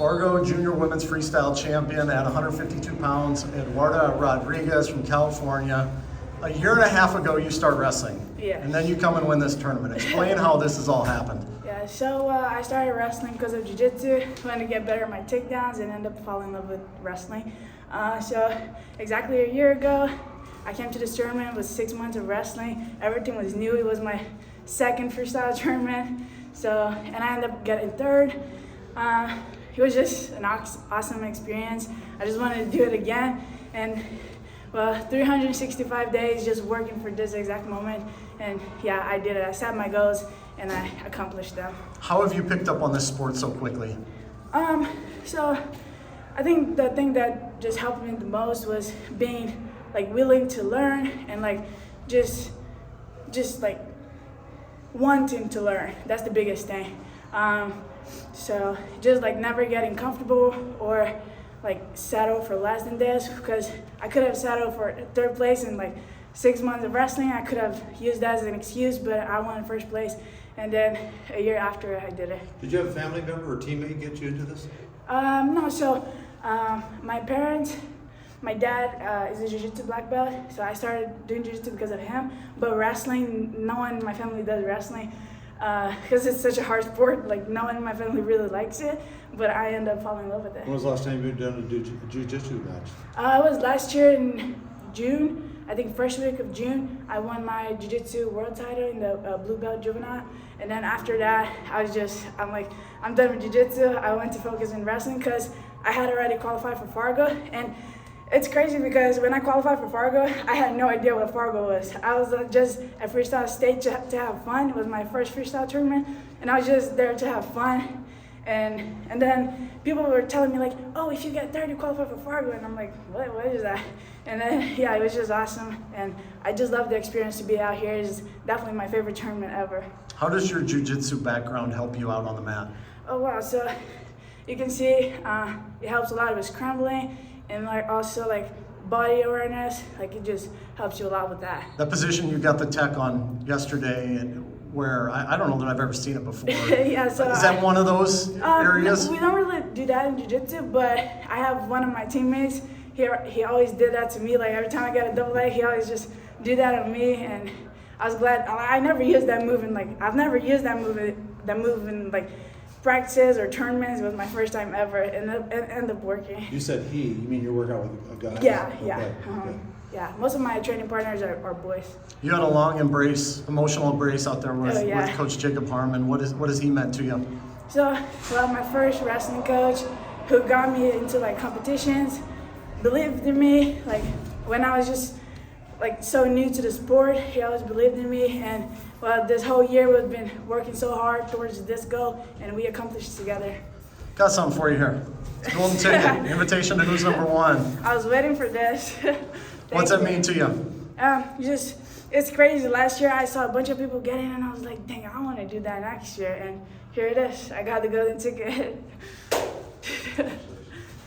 Fargo Junior Women's Freestyle Champion at 152 pounds, Eduarda Rodrigues from California. A year and a half ago, you start wrestling. Yeah. And then you come and win this tournament. Explain how this has all happened. Yeah, so I started wrestling because of jiu-jitsu, wanted to get better at my takedowns, and ended up falling in love with wrestling. So exactly a year ago, I came to this tournament. It was 6 months of wrestling. Everything was new. It was my second freestyle tournament. And I ended up getting third. It was just an awesome experience. I just wanted to do it again. And 365 days just working for this exact moment. And yeah, I did it. I set my goals and I accomplished them. How have you picked up on this sport so quickly? So I think the thing that just helped me the most was being willing to learn and just wanting to learn. That's the biggest thing. So just never getting comfortable or settle for less than this, because I could have settled for third place in 6 months of wrestling. I could have used that as an excuse, but I won first place. And then a year after, I did it. Did you have a family member or teammate get you into this? No, so my parents, my dad is a jiu-jitsu black belt, so I started doing jiu-jitsu because of him. But wrestling, no one in my family does wrestling because it's such a hard sport. No one in my family really likes it, but I ended up falling in love with it. When was the last time you've done a jiu-jitsu match? It was last year in June. I think first week of June, I won my jiu-jitsu world title in the blue belt juvenile. And then after that, I'm done with jiu-jitsu. I went to focus on wrestling because I had already qualified for Fargo. And it's crazy because when I qualified for Fargo, I had no idea what Fargo was. I was just at Freestyle State to have fun. It was my first freestyle tournament, and I was just there to have fun. And then people were telling me oh, if you get third, you qualify for Fargo. And I'm like, what is that? And then, yeah, it was just awesome. And I just love the experience to be out here. It's definitely my favorite tournament ever. How does your jiu-jitsu background help you out on the mat? Oh, wow. So you can see it helps a lot with scrambling and also body awareness. It just helps you a lot with that. That position you got the tech on yesterday, where I don't know that I've ever seen it before. Yeah, so is that one of those areas? No, we don't really do that in jiu-jitsu, but I have one of my teammates. He always did that to me. Every time I got a double leg, he always just do that on me, and I was glad. I never used that move in I've never used that move in practices or tournaments. It was my first time ever, and it ended up working. You said he. You mean you work out with a guy? Yeah, okay. yeah. Okay. Yeah, most of my training partners are boys. You had a long emotional embrace out there with Coach Jacob Harmon. What has he meant to you? So, my first wrestling coach, who got me into competitions, believed in me. When I was just so new to the sport, he always believed in me. And this whole year we've been working so hard towards this goal, and we accomplished it together. Got something for you here. It's a golden ticket. Invitation to Who's Number One. I was waiting for this. What's that mean to you? It's crazy. Last year I saw a bunch of people get in, and I was like, dang, I want to do that next year. And here it is. I got the golden ticket.